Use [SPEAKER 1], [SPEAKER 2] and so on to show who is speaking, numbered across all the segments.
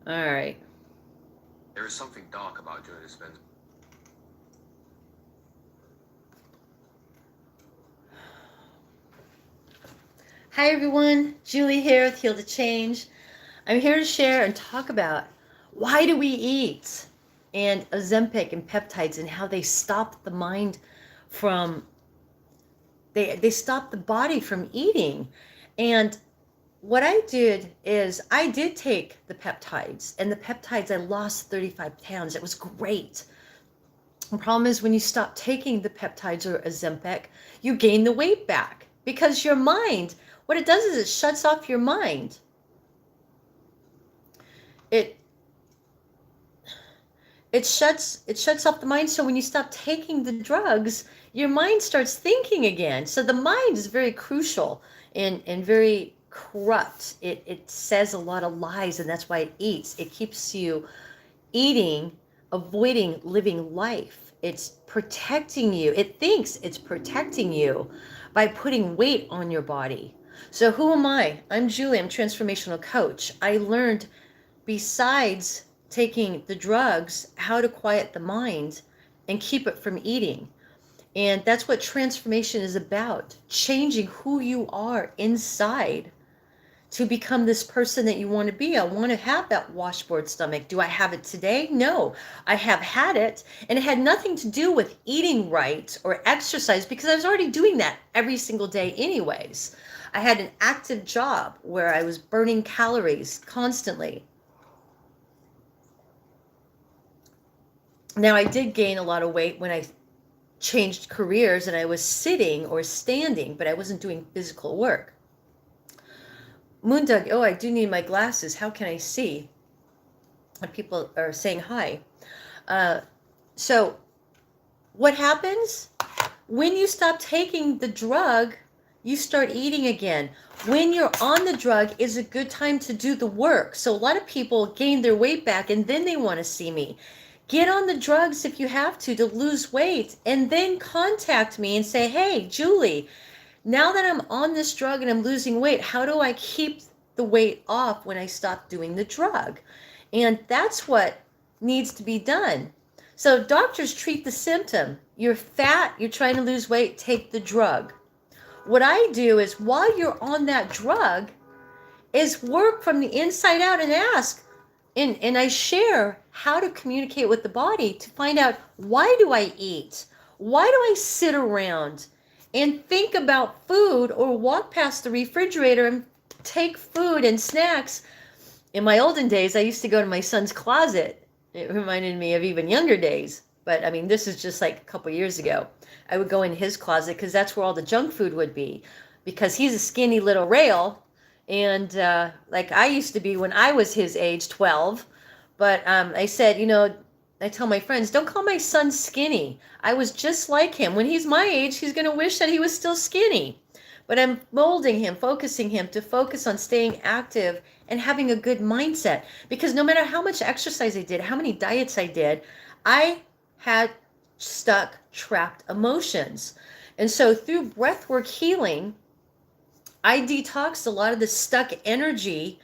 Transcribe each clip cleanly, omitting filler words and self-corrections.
[SPEAKER 1] All right.
[SPEAKER 2] There is something dark about Joe Dispenza.
[SPEAKER 1] Hi, everyone. Julie here with Heal to Change. I'm here to share and talk about why do we eat and Ozempic and peptides and how they stop the mind from, they stop the body from eating. And what I did is I did take the peptides, and the peptides, I lost 35 pounds. It was great. The problem is when you stop taking the peptides or Ozempic, you gain the weight back because your mind, what it does is it shuts off your mind. It it shuts off the mind. So when you stop taking the drugs, your mind starts thinking again. So the mind is very crucial and very corrupt. It says a lot of lies, and that's why it eats. It keeps you eating, avoiding living life. It's protecting you. It thinks it's protecting you by putting weight on your body. So who am I? I'm Julie. I'm a transformational coach. I learned, besides taking the drugs, how to quiet the mind and keep it from eating. And that's what transformation is about, changing who you are inside to become this person that you want to be. I want to have that washboard stomach. Do I have it today? No. I have had it, and it had nothing to do with eating right or exercise because I was already doing that every single day anyways. I had an active job where I was burning calories constantly. Now, I did gain a lot of weight when I changed careers and I was sitting or standing, but I wasn't doing physical work. Moondog, oh, I do need my glasses. How can I see? And people are saying hi. So what happens? When you stop taking the drug, you start eating again. When you're on the drug is a good time to do the work. So a lot of people gain their weight back and then they want to see me. Get on the drugs if you have to lose weight, and then contact me and say, hey, Julie, now that I'm on this drug and I'm losing weight, how do I keep the weight off when I stop doing the drug? And that's what needs to be done. So doctors treat the symptom. You're fat, you're trying to lose weight, take the drug. What I do is while you're on that drug is work from the inside out and ask, and I share how to communicate with the body to find out, why do I eat? Why do I sit around and think about food or walk past the refrigerator and take food and snacks? In my olden days, I used to go to my son's closet. It reminded me of even younger days. But I mean, this is just like a couple years ago. I would go in his closet because that's where all the junk food would be. Because he's a skinny little rail. And like I used to be when I was his age, 12. But I said, I tell my friends, don't call my son skinny. I was just like him. When he's my age, he's going to wish that he was still skinny. But I'm molding him, focusing him to focus on staying active and having a good mindset. Because no matter how much exercise I did, how many diets I did, I had stuck, trapped emotions. And so through breathwork healing, I detoxed a lot of the stuck energy.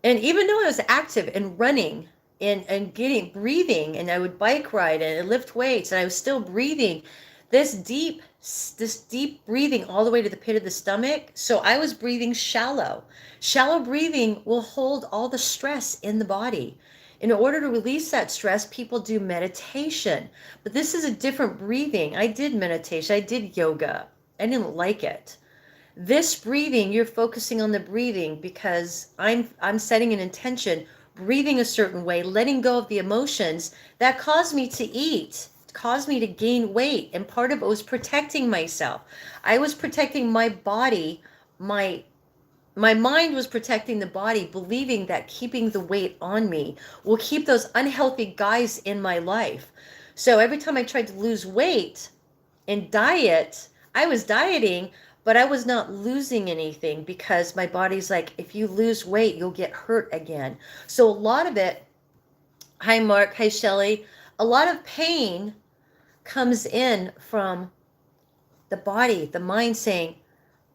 [SPEAKER 1] And even though I was active and running and getting breathing, and I would bike ride and lift weights, and I was still breathing this deep breathing all the way to the pit of the stomach. So I was breathing shallow. Shallow breathing will hold all the stress in the body. In order to release that stress, people do meditation. But this is a different breathing. I did meditation. I did yoga. I didn't like it. This breathing, you're focusing on the breathing because I'm setting an intention, breathing a certain way, letting go of the emotions that caused me to eat, caused me to gain weight. And part of it was protecting myself. I was protecting my body. My mind was protecting the body, believing that keeping the weight on me will keep those unhealthy guys in my life. So every time I tried to lose weight and diet, I was dieting, but I was not losing anything because my body's like, if you lose weight, you'll get hurt again. So a lot of it, hi Mark, hi Shelly, a lot of pain comes in from the body, the mind saying,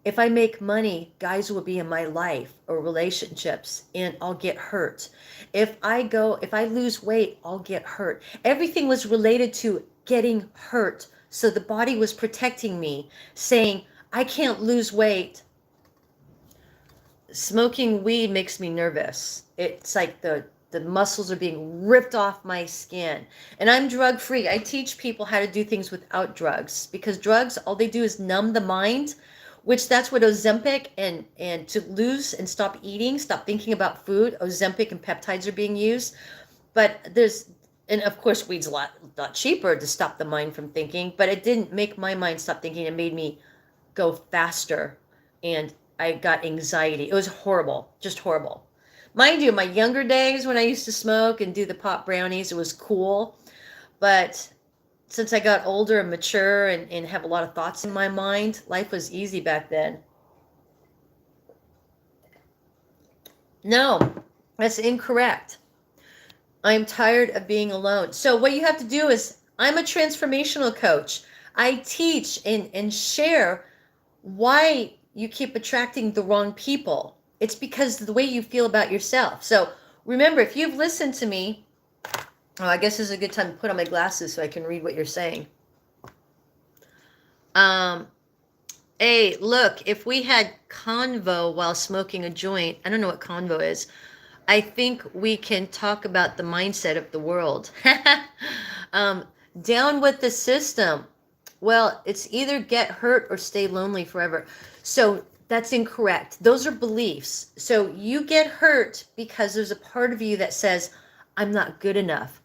[SPEAKER 1] If I make money, guys will be in my life or relationships and I'll get hurt. If I lose weight, I'll get hurt. Everything was related to getting hurt. So the body was protecting me, saying, I can't lose weight. Smoking weed makes me nervous. It's like the muscles are being ripped off my skin. And I'm drug free. I teach people how to do things without drugs, because drugs, all they do is numb the mind, which that's what Ozempic and to lose and stop eating, stop thinking about food, Ozempic and peptides are being used. But and of course weed's a lot cheaper to stop the mind from thinking, but it didn't make my mind stop thinking. It made me go faster, and I got anxiety. It was horrible, just horrible. Mind you, my younger days when I used to smoke and do the pop brownies, it was cool. But since I got older and mature and have a lot of thoughts in my mind, life was easy back then. No, that's incorrect. I'm tired of being alone. So what you have to do is, I'm a transformational coach. I teach and share why you keep attracting the wrong people. It's because of the way you feel about yourself. So remember, if you've listened to me, I guess this is a good time to put on my glasses so I can read what you're saying. Hey, look, if we had convo while smoking a joint, I don't know what convo is. I think we can talk about the mindset of the world. Down with the system. Well, it's either get hurt or stay lonely forever. So that's incorrect. Those are beliefs. So you get hurt because there's a part of you that says, I'm not good enough.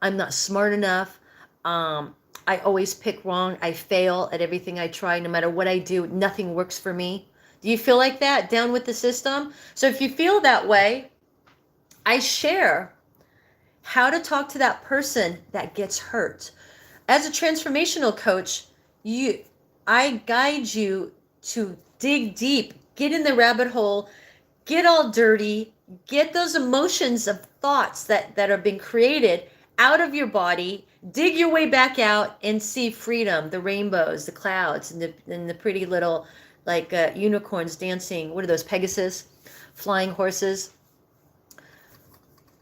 [SPEAKER 1] I'm not smart enough. I always pick wrong. I fail at everything I try. No matter what I do, nothing works for me. Do you feel like that? Down with the system? So if you feel that way, I share how to talk to that person that gets hurt. As a transformational coach, I guide you to dig deep, get in the rabbit hole, get all dirty, get those emotions of thoughts that are being created out of your body, dig your way back out and see freedom, the rainbows, the clouds, and the pretty little like unicorns dancing. What are those, Pegasus? Flying horses.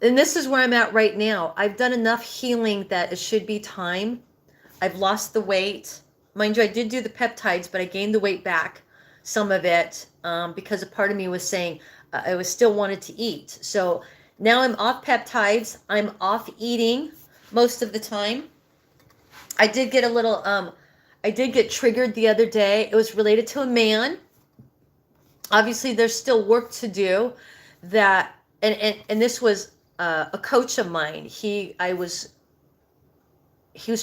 [SPEAKER 1] And this is where I'm at right now. I've done enough healing that it should be time. I've lost the weight. Mind you, I did do the peptides, but I gained the weight back, some of it, because a part of me was saying I was still wanted to eat. So now I'm off peptides. I'm off eating most of the time. I did get a little, I did get triggered the other day. It was related to a man. Obviously, there's still work to do. That and this was a coach of mine. He was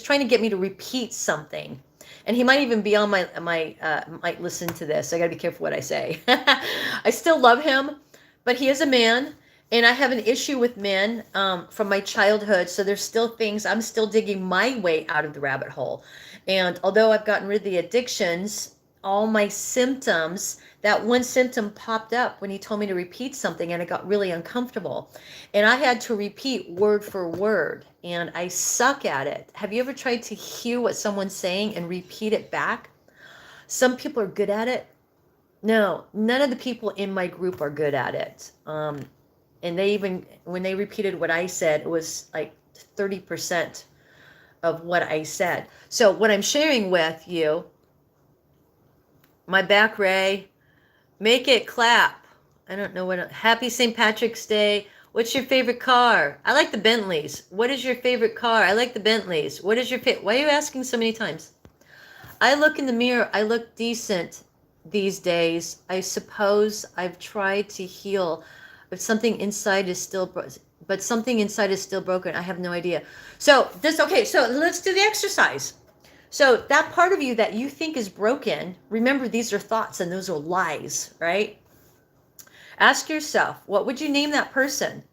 [SPEAKER 1] trying to get me to repeat something. And he might even be on might listen to this. I got to be careful what I say. I still love him, but he is a man, and I have an issue with men from my childhood. So there's still things, I'm still digging my way out of the rabbit hole. And although I've gotten rid of the addictions, all my symptoms, that one symptom popped up when he told me to repeat something, and it got really uncomfortable. And I had to repeat word for word, and I suck at it. Have you ever tried to hear what someone's saying and repeat it back? Some people are good at it. No, none of the people in my group are good at it. And they even, when they repeated what I said, it was like 30% of what I said. So what I'm sharing with you, my back ray, make it clap. I don't know what. Happy St. Patrick's Day. What's your favorite car? I like the Bentleys. What is your favorite car? I like the Bentleys. What is your favorite? Why are you asking so many times? I look in the mirror. I look decent these days. I suppose I've tried to heal, but something inside is still broken. I have no idea. So so let's do the exercise. So that part of you that you think is broken, remember, these are thoughts and those are lies, right? Ask yourself, what would you name that person?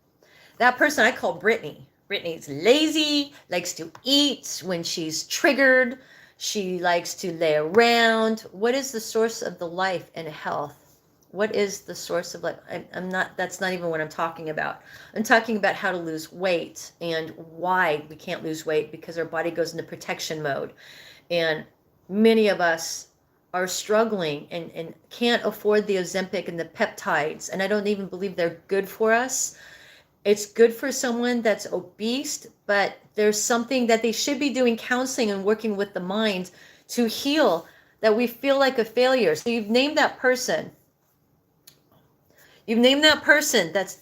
[SPEAKER 1] That person I call Brittany. Brittany's lazy, likes to eat when she's triggered. She likes to lay around. What is the source of the life and health? What is the source of life? That's not even what I'm talking about. I'm talking about how to lose weight and why we can't lose weight, because our body goes into protection mode. And many of us are struggling and can't afford the Ozempic and the peptides, and I don't even believe they're good for us. It's good for someone that's obese, but there's something that they should be doing counseling and working with the mind to heal that we feel like a failure. So you've named that person. You've named that person that's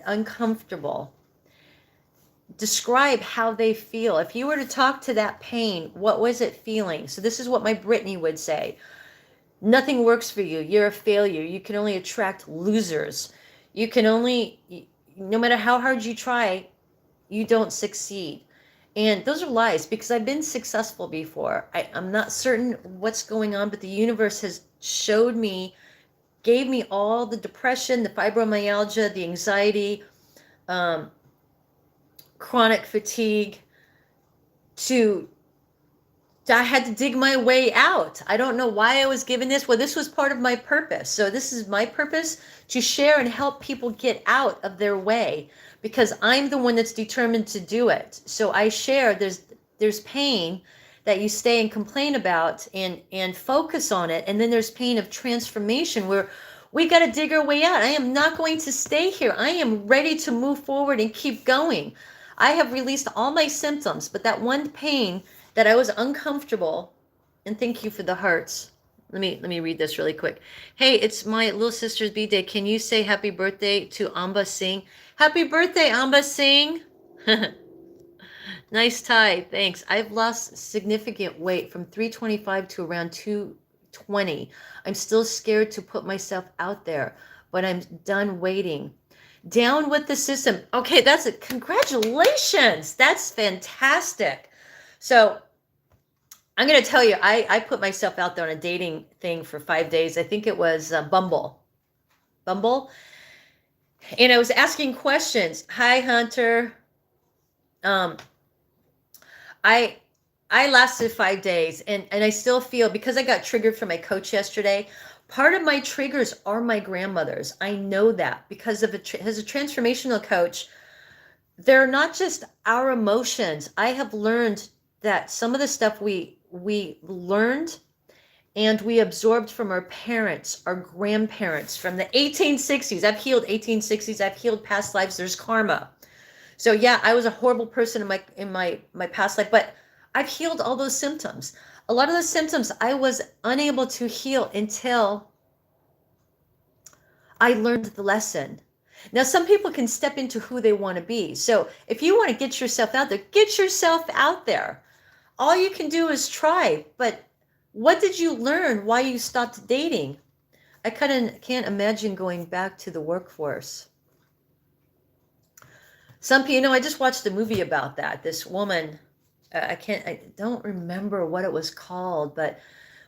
[SPEAKER 1] uncomfortable. Describe how they feel. If you were to talk to that pain, what was it feeling? So this is what my Brittany would say. Nothing works for you. You're a failure. You can only attract losers. You can only, no matter how hard you try, you don't succeed. And those are lies, because I've been successful before. I'm not certain what's going on, but the universe has showed me, gave me all the depression, the fibromyalgia, the anxiety, chronic fatigue, I had to dig my way out. I don't know why I was given this. Well, this was part of my purpose. So this is my purpose, to share and help people get out of their way, because I'm the one that's determined to do it. So I share, there's pain that you stay and complain about and focus on it. And then there's pain of transformation where we got to dig our way out. I am not going to stay here. I am ready to move forward and keep going. I have released all my symptoms, but that one pain that I was uncomfortable, and thank you for the hearts. Let me read this really quick. Hey, it's my little sister's B-Day. Can you say happy birthday to Amba Singh? Happy birthday, Amba Singh. Nice tie, thanks. I've lost significant weight from 325 to around 220. I'm still scared to put myself out there, but I'm done waiting. Down with the system. Okay, that's it. Congratulations. That's fantastic. So I'm going to tell you, I put myself out there on a dating thing for 5 days. I think it was Bumble. And I was asking questions. Hi, Hunter. I lasted 5 days, and I still feel, because I got triggered from my coach yesterday, part of my triggers are my grandmothers. I know that because as a transformational coach, they're not just our emotions. I have learned that some of the stuff we learned and we absorbed from our parents, our grandparents, from the 1860s. I've healed 1860s. I've healed past lives. There's karma. So yeah, I was a horrible person in my past life, but I've healed all those symptoms. A lot of those symptoms I was unable to heal until I learned the lesson. Now, some people can step into who they want to be. So if you want to get yourself out there, get yourself out there. All you can do is try. But what did you learn? Why you stopped dating? I can't imagine going back to the workforce. Some people, I just watched a movie about that. This woman, I don't remember what it was called, but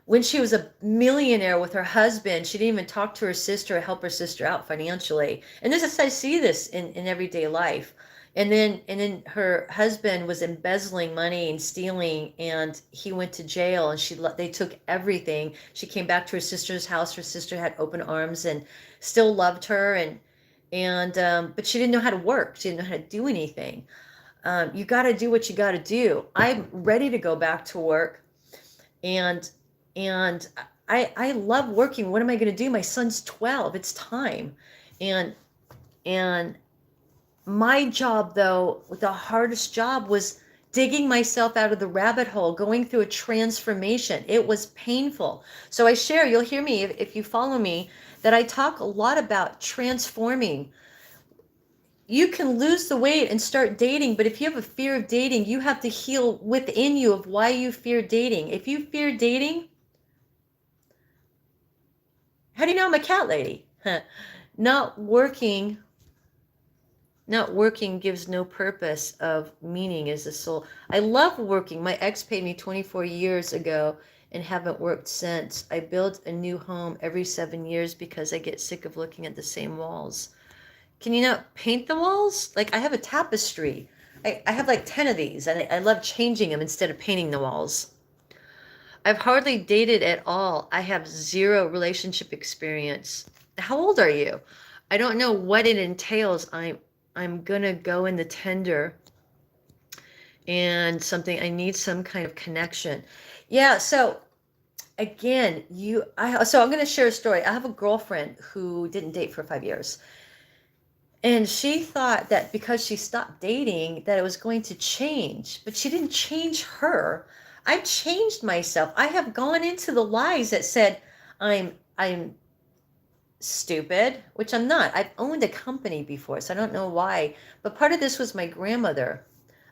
[SPEAKER 1] when she was a millionaire with her husband, she didn't even talk to her sister or help her sister out financially. And I see this in everyday life. And then her husband was embezzling money and stealing, and he went to jail, and they took everything. She came back to her sister's house. Her sister had open arms and still loved her, but she didn't know how to work. She didn't know how to do anything. You got to do what you got to do. I'm ready to go back to work, and I love working. What am I going to do? My son's 12. It's time. And my job, though, the hardest job was digging myself out of the rabbit hole, going through a transformation. It was painful. So I share, you'll hear me if you follow me, that I talk a lot about transforming. You can lose the weight and start dating, but if you have a fear of dating, you have to heal within you of why you fear dating. If you fear dating, how do you know I'm a cat lady? Not working gives no purpose of meaning as a soul. I love working. My ex paid me 24 years ago and haven't worked since. I build a new home every 7 years because I get sick of looking at the same walls. Can you not paint the walls? Like, I have a tapestry. I have like 10 of these, and I love changing them instead of painting the walls. I've hardly dated at all. I have 0 relationship experience. How old are you? I don't know what it entails. I'm gonna go in the tender and something. I need some kind of connection. Yeah, so again, so I'm going to share a story. I have a girlfriend who didn't date for 5 years. And she thought that because she stopped dating that it was going to change, but she didn't change her. I changed myself. I have gone into the lies that said I'm stupid, which I'm not. I've owned a company before, so I don't know why. But part of this was my grandmother.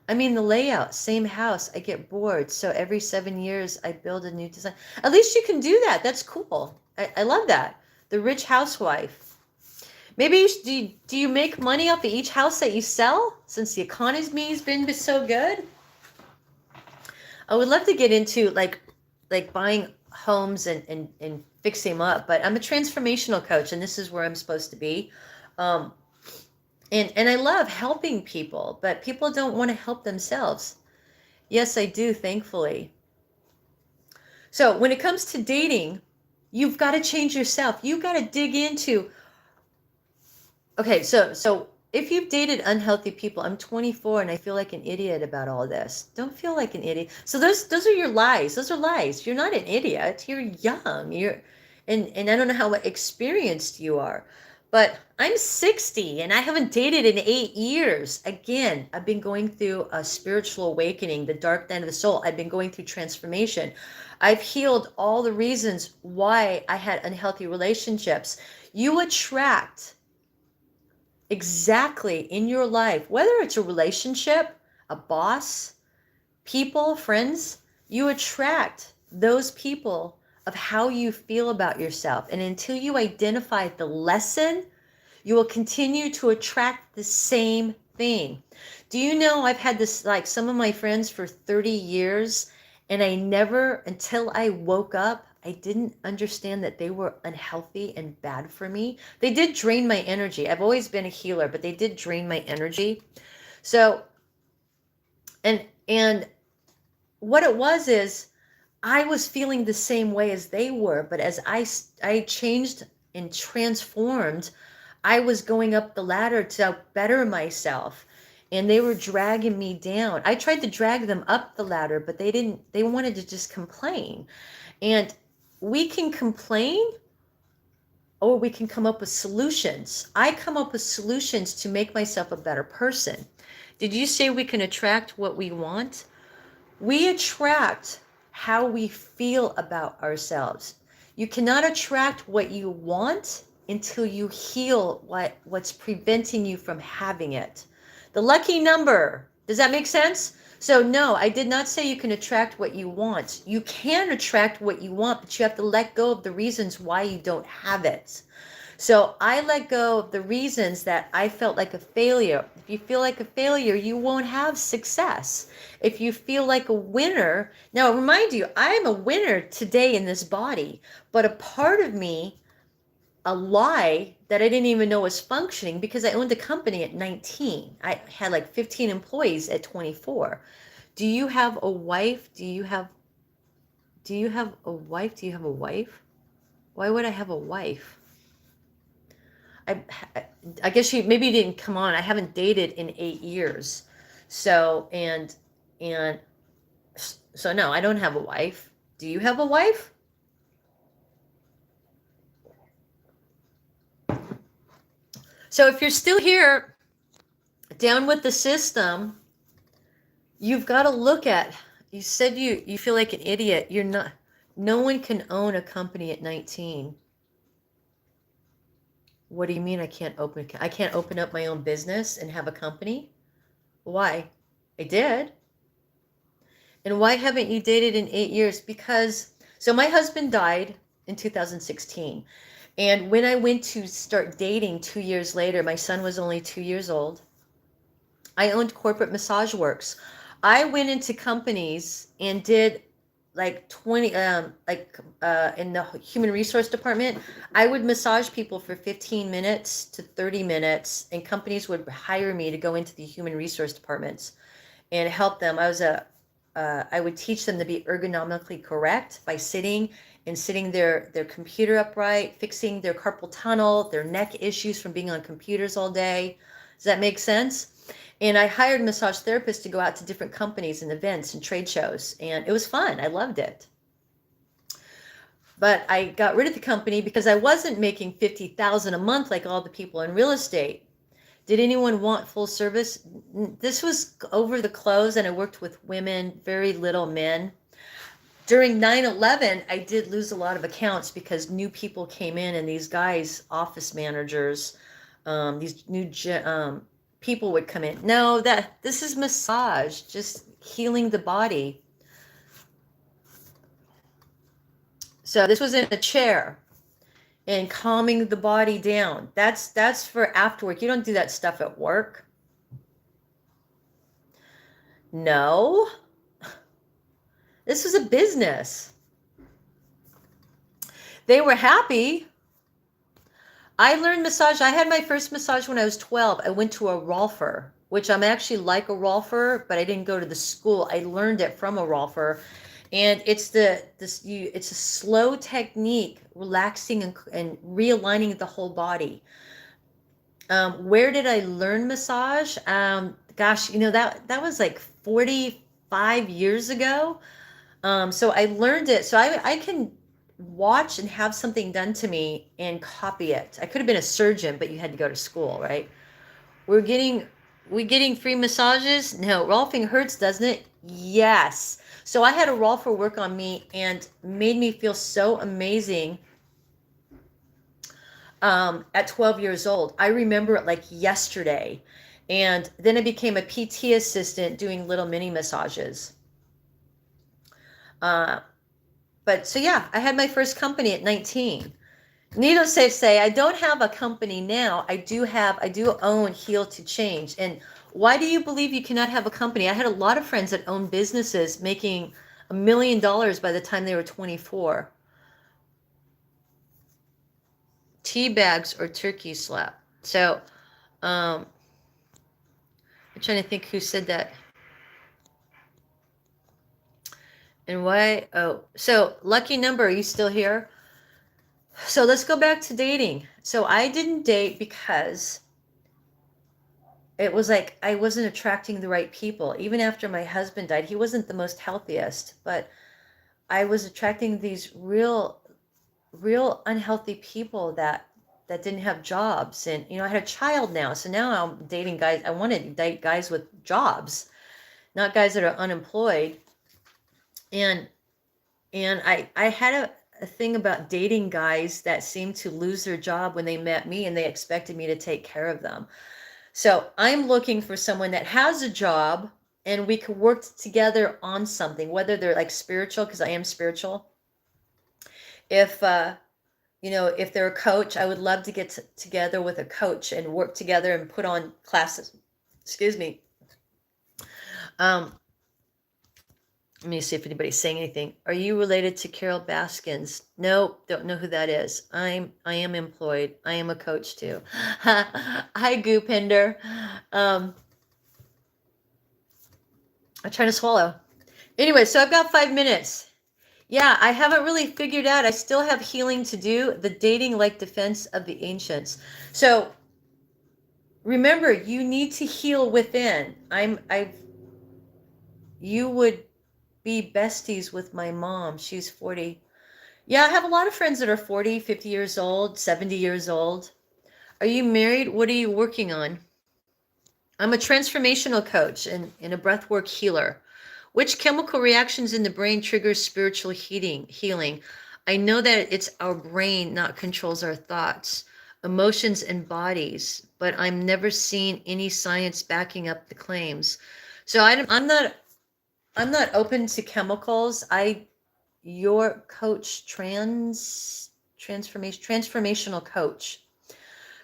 [SPEAKER 1] I mean, the layout, same house. I get bored. So every 7 years, I build a new design. At least you can do that. That's cool. I love that. The rich housewife. Maybe do you make money off of each house that you sell since the economy's been so good? I would love to get into like buying homes and fixing them up, but I'm a transformational coach and this is where I'm supposed to be. Um, and I love helping people, but people don't want to help themselves. Yes, I do, thankfully. So when it comes to dating, you've got to change yourself. You've got to dig into, okay, so if you've dated unhealthy people, I'm 24 and I feel like an idiot about all this. Don't feel like an idiot. So those are your lies. Those are lies. You're not an idiot. You're young. And I don't know how experienced you are. But I'm 60 and I haven't dated in 8 years. Again, I've been going through a spiritual awakening, the dark night of the soul. I've been going through transformation. I've healed all the reasons why I had unhealthy relationships. You attract exactly in your life, whether it's a relationship, a boss, people, friends, you attract those people of how you feel about yourself. And until you identify the lesson, you will continue to attract the same thing. Do you know I've had this, like some of my friends for 30 years, and I never, until I woke up, I didn't understand that they were unhealthy and bad for me. They did drain my energy. I've always been a healer, but they did drain my energy. So, and what it was is I was feeling the same way as they were, but as I changed and transformed, I was going up the ladder to better myself, and they were dragging me down. I tried to drag them up the ladder, but they didn't. They wanted to just complain. And we can complain or we can come up with solutions. I come up with solutions to make myself a better person. Did you say we can attract what we want? We attract how we feel about ourselves. You cannot attract what you want until you heal what's preventing you from having it. The lucky number. Does that make sense? So no, I did not say you can attract what you want. You can attract what you want, but you have to let go of the reasons why you don't have it. So I let go of the reasons that I felt like a failure. If you feel like a failure, you won't have success. If you feel like a winner, now remind you, I am a winner today in this body, but a part of me, a lie that I didn't even know was functioning because I owned a company at 19. I had like 15 employees at 24. Do you have a wife? Do you have a wife? Do you have a wife? Why would I have a wife? I guess maybe you didn't come on. I haven't dated in 8 years. So, and so no, I don't have a wife. Do you have a wife? So if you're still here, down with the system, you've got to look at, you said you feel like an idiot. You're not, no one can own a company at 19. What do you mean I can't open up my own business and have a company? Why? I did. And why haven't you dated in 8 years? Because, so my husband died in 2016. And when I went to start dating 2 years later, my son was only 2 years old. I owned Corporate Massage Works. I went into companies and did like 20, in the human resource department, I would massage people for 15 minutes to 30 minutes, and companies would hire me to go into the human resource departments and help them. I would teach them to be ergonomically correct by sitting their computer upright, fixing their carpal tunnel, their neck issues from being on computers all day. Does that make sense? And I hired massage therapists to go out to different companies and events and trade shows. And it was fun. I loved it. But I got rid of the company because I wasn't making $50,000 a month like all the people in real estate. Did anyone want full service? This was over the close, and I worked with women, very little men. During 9/11, I did lose a lot of accounts because new people came in, and these guys, office managers, these new people would come in. No, this is massage, just healing the body. So this was in a chair and calming the body down. That's for after work. You don't do that stuff at work. No. This was a business. They were happy. I learned massage. I had my first massage when I was 12. I went to a Rolfer, which I'm actually like a Rolfer, but I didn't go to the school. I learned it from a Rolfer. And it's it's a slow technique, relaxing and realigning the whole body. Where did I learn massage? Gosh, that was like 45 years ago. So I learned it. So I can watch and have something done to me and copy it. I could have been a surgeon, but you had to go to school, right? We're getting free massages? No, Rolfing hurts, doesn't it? Yes. So I had a Rolfer work on me and made me feel so amazing at 12 years old. I remember it like yesterday. And then I became a PT assistant doing little mini massages. But so yeah, I had my first company at 19. Needless to say, I don't have a company now. I do own Heal to Change. And why do you believe you cannot have a company? I had a lot of friends that owned businesses making $1 million by the time they were 24. Tea bags or turkey slap. So, I'm trying to think who said that. And why? Oh, so lucky number, are you still here? So let's go back to dating. So I didn't date because it was like I wasn't attracting the right people. Even after my husband died, he wasn't the most healthiest, but I was attracting these real unhealthy people that didn't have jobs. And I had a child now, so now I'm dating guys. I want to date guys with jobs, not guys that are unemployed. And I had a thing about dating guys that seemed to lose their job when they met me and they expected me to take care of them. So I'm looking for someone that has a job and we could work together on something, whether they're like spiritual, because I am spiritual. If if they're a coach, I would love to get together with a coach and work together and put on classes. Excuse me. Let me see if anybody's saying anything. Are you related to Carol Baskins? No, don't know who that is. I am employed. I am a coach too. Hi, Goopinder. I'm trying to swallow. Anyway, so I've got 5 minutes. Yeah, I haven't really figured out. I still have healing to do. The dating like defense of the ancients. So remember, you need to heal within. You would be besties with my mom. She's 40. Yeah, I have a lot of friends that are 40, 50 years old, 70 years old. Are you married? What are you working on? I'm a transformational coach and a breathwork healer. Which chemical reactions in the brain triggers spiritual healing? I know that it's our brain not controls our thoughts, emotions, and bodies, but I'm never seen any science backing up the claims. So I'm not open to chemicals. Your coach, transformational coach.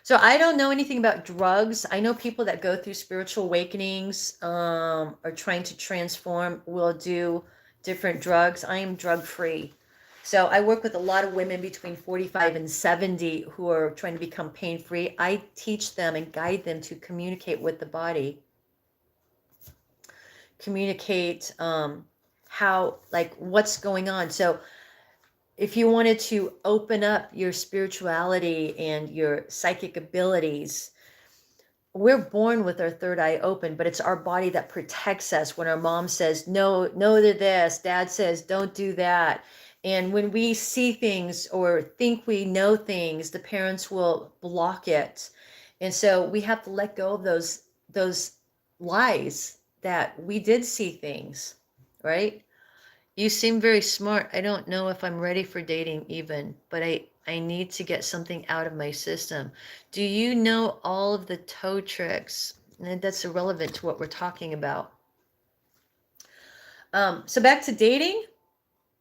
[SPEAKER 1] So I don't know anything about drugs. I know people that go through spiritual awakenings, are trying to transform, will do different drugs. I am drug free. So I work with a lot of women between 45 and 70 who are trying to become pain free. I teach them and guide them to communicate with the body. Communicate what's going on. So if you wanted to open up your spirituality and your psychic abilities, we're born with our third eye open, but it's our body that protects us when our mom says no to this, dad says don't do that, And when we see things or think we know things, the parents will block it. And so we have to let go of those lies that we did see things, right? You seem very smart. I don't know if I'm ready for dating even, but I need to get something out of my system. Do you know all of the toe tricks? And that's irrelevant to what we're talking about. So back to dating.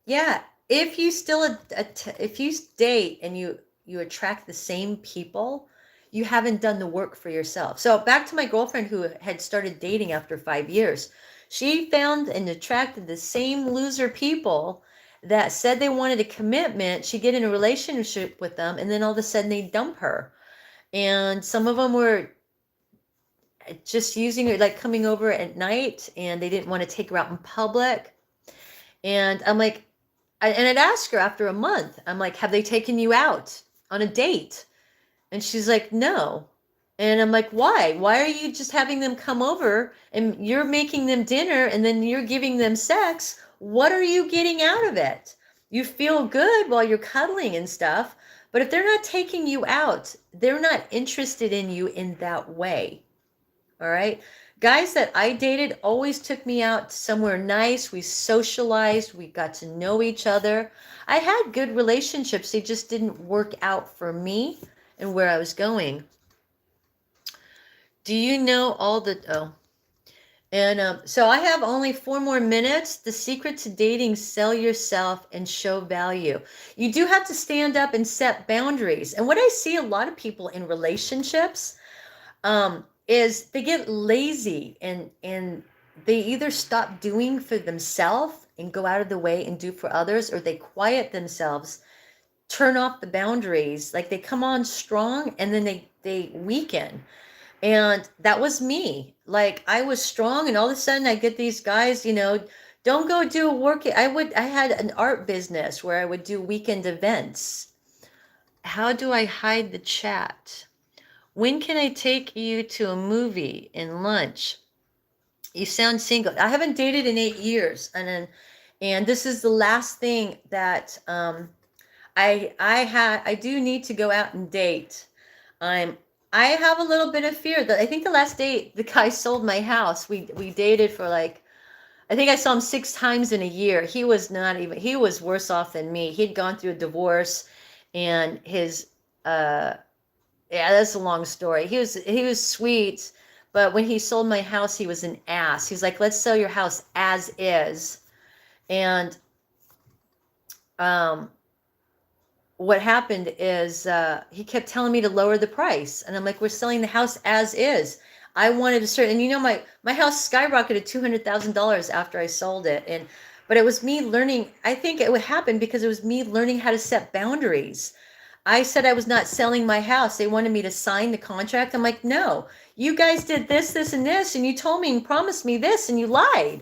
[SPEAKER 1] Yeah, if you still if you date and you attract the same people, you haven't done the work for yourself. So back to my girlfriend who had started dating after 5 years. She found and attracted the same loser people that said they wanted a commitment. She'd get in a relationship with them, and then all of a sudden they dump her. And some of them were just using her, like coming over at night, and they didn't want to take her out in public. And I'm like, and I'd ask her after a month, I'm like, have they taken you out on a date? And she's like, no. And I'm like, why? Why are you just having them come over and you're making them dinner and then you're giving them sex? What are you getting out of it? You feel good while you're cuddling and stuff, but if they're not taking you out, they're not interested in you in that way. All right. Guys that I dated always took me out somewhere nice. We socialized. We got to know each other. I had good relationships. They just didn't work out for me and where I was going. Do you know all the... Oh. And so I have only 4 more minutes. The secret to dating: sell yourself and show value. You do have to stand up and set boundaries. And what I see a lot of people in relationships... is they get lazy and they either stop doing for themselves and go out of the way and do for others, or they quiet themselves, turn off the boundaries, like they come on strong and then they weaken. And that was me. Like I was strong and all of a sudden I get these guys, don't go do a work. I had an art business where I would do weekend events. How do I hide the chat? When can I take you to a movie and lunch? You sound single. I haven't dated in 8 years, and this is the last thing that I do need to go out and date. I have a little bit of fear that I think the last date the guy sold my house. We dated for like, I think I saw him 6 times in a year. He was worse off than me. He'd gone through a divorce, and his yeah, that's a long story. He was sweet, but when he sold my house, he was an ass. He's like, let's sell your house as is. And what happened is he kept telling me to lower the price. And I'm like, we're selling the house as is. I wanted a certain, and my house skyrocketed $200,000 after I sold it. But it was me learning. I think it would happen because it was me learning how to set boundaries. I said I was not selling my house. They wanted me to sign the contract. I'm like, no, you guys did this, this, and this, and you told me and promised me this, and you lied.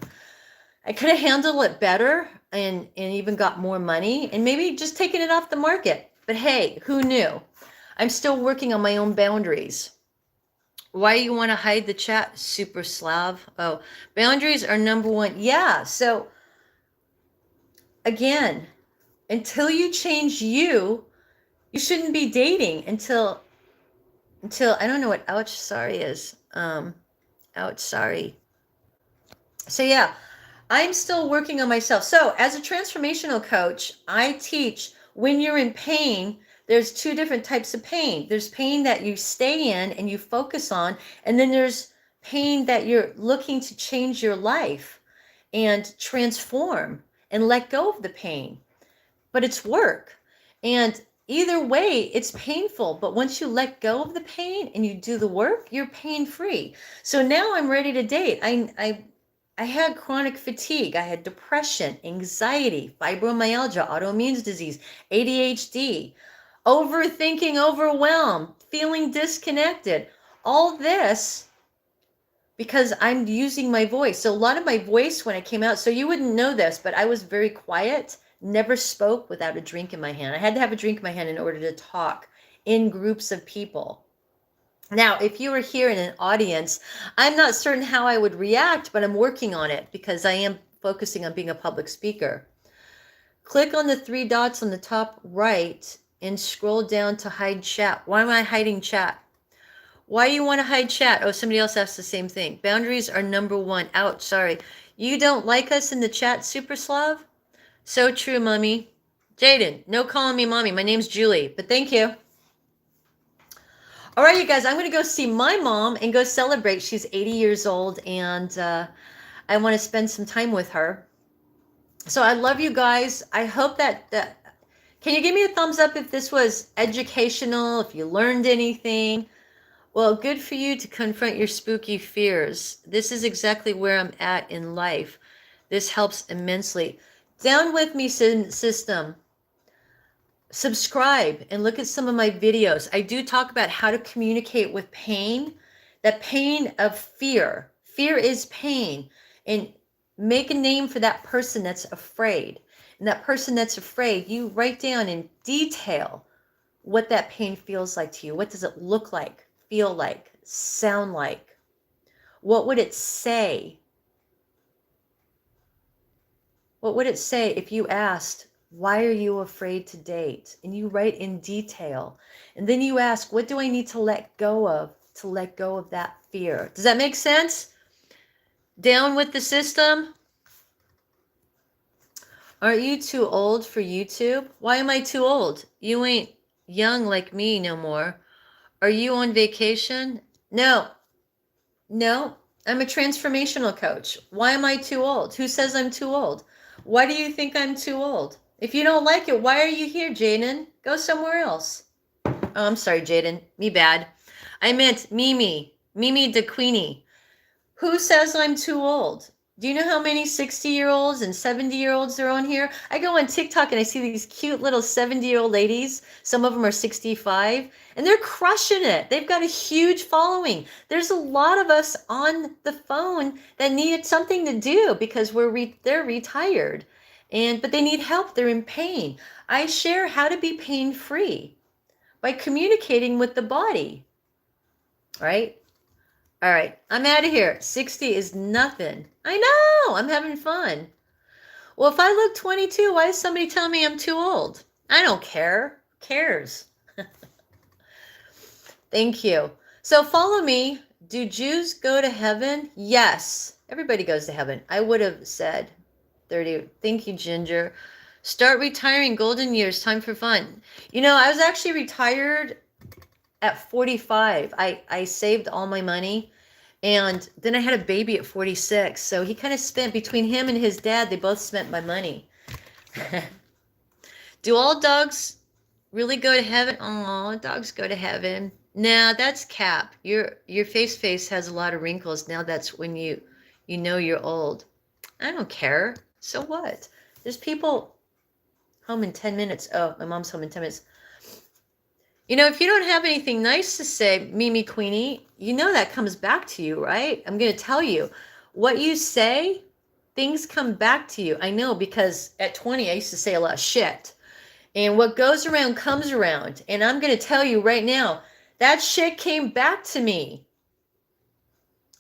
[SPEAKER 1] I could have handled it better and even got more money and maybe just taken it off the market. But hey, who knew? I'm still working on my own boundaries. Why you want to hide the chat, Super Slav? Oh, boundaries are number 1. Yeah, so again, until you change you shouldn't be dating until I don't know what ouch sorry is. Ouch sorry. So yeah, I'm still working on myself. So as a transformational coach, I teach when you're in pain, there's 2 different types of pain. There's pain that you stay in and you focus on, and then there's pain that you're looking to change your life and transform and let go of the pain. But it's work. And either way, it's painful, but once you let go of the pain and you do the work, you're pain-free. So now I'm ready to date. I had chronic fatigue. I had depression, anxiety, fibromyalgia, autoimmune disease, ADHD, overthinking, overwhelmed, feeling disconnected. All this because I'm using my voice. So a lot of my voice when I came out, so you wouldn't know this, but I was very quiet. Never spoke without a drink in my hand. I had to have a drink in my hand in order to talk in groups of people. Now, if you were here in an audience, I'm not certain how I would react, but I'm working on it because I am focusing on being a public speaker. Click on the 3 dots on the top right and scroll down to hide chat. Why am I hiding chat? Why do you want to hide chat? Oh, somebody else asked the same thing. Boundaries are number 1. Ouch, sorry. You don't like us in the chat, Super Slav? So true, mommy. Jaden, no calling me mommy. My name's Julie, but thank you. All right, you guys, I'm going to go see my mom and go celebrate. She's 80 years old, and I want to spend some time with her. So I love you guys. I hope that can you give me a thumbs up if this was educational, if you learned anything? Well, good for you to confront your spooky fears. This is exactly where I'm at in life. This helps immensely. Down with me, system. Subscribe and look at some of my videos. I do talk about how to communicate with pain, that pain of fear. Fear is pain. And make a name for that person that's afraid. And that person that's afraid, you write down in detail what that pain feels like to you. What does it look like, feel like, sound like? What would it say? What would it say if you asked, why are you afraid to date? And you write in detail. And then you ask, what do I need to let go of that fear? Does that make sense? Down with the system? Aren't you too old for YouTube? Why am I too old? You ain't young like me no more. Are you on vacation? No. I'm a transformational coach. Why am I too old? Who says I'm too old? Why do you think I'm too old? If you don't like it, why are you here, Jaden? Go somewhere else. Oh, I'm sorry, Jaden. Me bad. I meant Mimi the Queenie. Who says I'm too old? Do you know how many 60-year-olds and 70-year-olds are on here? I go on TikTok and I see these cute little 70-year-old ladies. Some of them are 65, and they're crushing it. They've got a huge following. There's a lot of us on the phone that need something to do because they're retired, but they need help. They're in pain. I share how to be pain-free by communicating with the body, right? All right, I'm out of here. 60 is nothing. I know, I'm having fun. Well, if I look 22, why is somebody telling me I'm too old? I don't care. Who cares? Thank you. So follow me. Do Jews go to heaven? Yes. Everybody goes to heaven. I would have said 30. Thank you, Ginger. Start retiring, golden years, time for fun. You know, I was actually retired at 45. I saved all my money. And then I had a baby at 46. So he kind of spent, between him and his dad, they both spent my money. Do all dogs really go to heaven? Oh, dogs go to heaven. Nah, that's cap. Your face has a lot of wrinkles. Now that's when you know you're old. I don't care. So what? There's people home in 10 minutes. Oh, my mom's home in 10 minutes. You know, if you don't have anything nice to say, Mimi Queenie, you know that comes back to you, right? I'm going to tell you. What you say, things come back to you. I know, because at 20, I used to say a lot of shit. And what goes around comes around. And I'm going to tell you right now, that shit came back to me.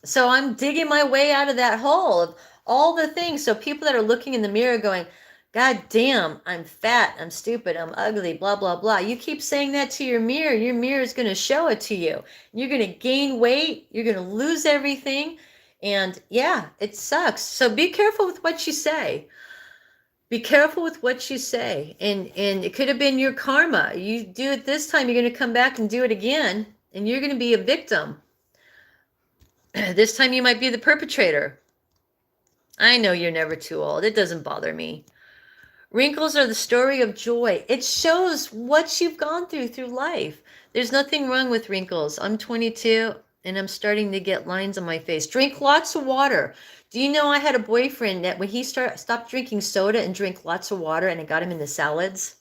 [SPEAKER 1] So I'm digging my way out of that hole of all the things. So people that are looking in the mirror going, God damn, I'm fat, I'm stupid, I'm ugly, blah, blah, blah. You keep saying that to your mirror is going to show it to you. You're going to gain weight, you're going to lose everything. And yeah, it sucks. So be careful with what you say. Be careful with what you say. And it could have been your karma. You do it this time, you're going to come back and do it again. And you're going to be a victim. This time you might be the perpetrator. I know you're never too old. It doesn't bother me. Wrinkles are the story of joy. It shows what you've gone through life. There's nothing wrong with wrinkles. I'm 22 and I'm starting to get lines on my face. Drink lots of water. Do you know I had a boyfriend that when he stopped drinking soda and drank lots of water, and it got him into salads?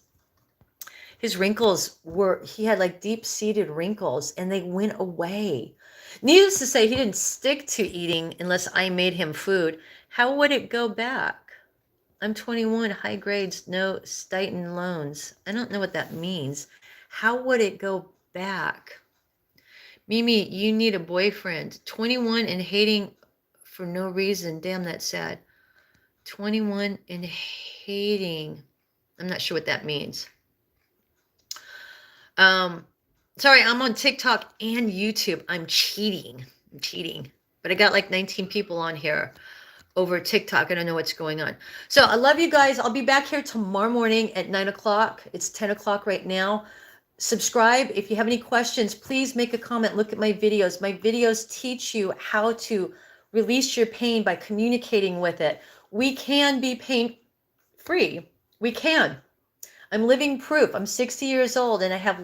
[SPEAKER 1] His wrinkles he had like deep-seated wrinkles, and they went away. Needless to say, he didn't stick to eating unless I made him food. How would it go back? I'm 21, high grades, no Stighton loans. I don't know what that means. How would it go back? Mimi, you need a boyfriend. 21 and hating for no reason. Damn, that's sad. 21 and hating. I'm not sure what that means. Sorry, I'm on TikTok and YouTube. I'm cheating. But I got like 19 people on here over TikTok. I don't know what's going on. So I love you guys. I'll be back here tomorrow morning at 9 o'clock. It's 10 o'clock right now. Subscribe. If you have any questions, please make a comment. Look at my videos. My videos teach you how to release your pain by communicating with it. We can be pain free. We can. I'm living proof. I'm 60 years old and I have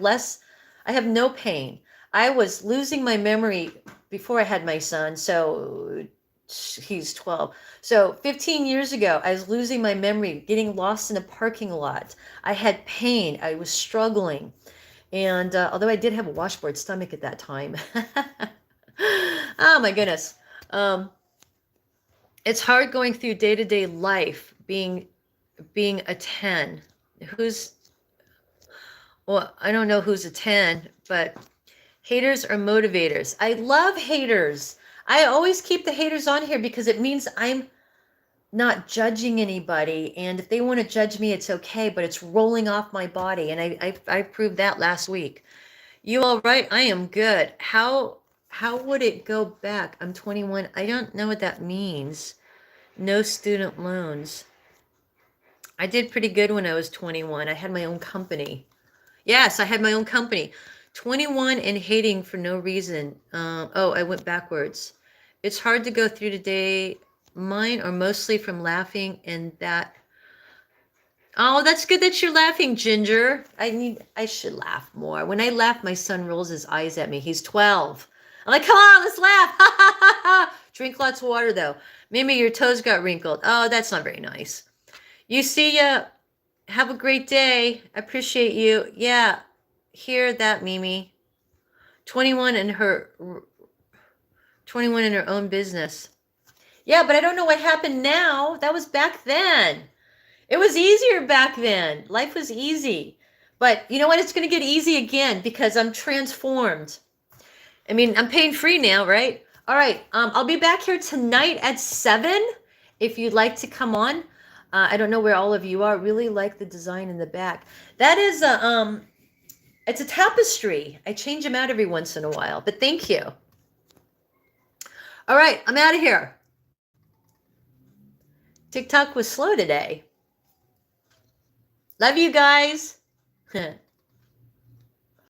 [SPEAKER 1] no pain. I was losing my memory before I had my son. So he's 12. So 15 years ago, I was losing my memory, getting lost in a parking lot. I had pain. I was struggling. And although I did have a washboard stomach at that time. Oh my goodness. It's hard going through day-to-day life being a 10. Well, I don't know who's a 10, but haters are motivators. I love haters. I always keep the haters on here because it means I'm not judging anybody. And if they want to judge me, it's okay, but it's rolling off my body. And I proved that last week. You all right? I am good. How would it go back? I'm 21. I don't know what that means. No student loans. I did pretty good when I was 21. I had my own company. Yes, I had my own company. 21 and hating for no reason. Oh, I went backwards. It's hard to go through today. Mine are mostly from laughing and that. Oh, that's good that you're laughing, Ginger. I should laugh more. When I laugh, my son rolls his eyes at me. He's 12. I'm like, come on, let's laugh. Drink lots of water, though. Mimi, your toes got wrinkled. Oh, that's not very nice. You see ya. Have a great day. I appreciate you. Yeah, hear that, Mimi. 21 in her own business. Yeah, but I don't know what happened now. That was back then. It was easier back then. Life was easy. But you know what? It's going to get easy again because I'm transformed. I mean, I'm pain free now, right? All right. I'll be back here tonight at 7 if you'd like to come on. I don't know where all of you are. Really like the design in the back. That is it's a tapestry. I change them out every once in a while, but thank you. All right, I'm out of here. TikTok was slow today. Love you guys.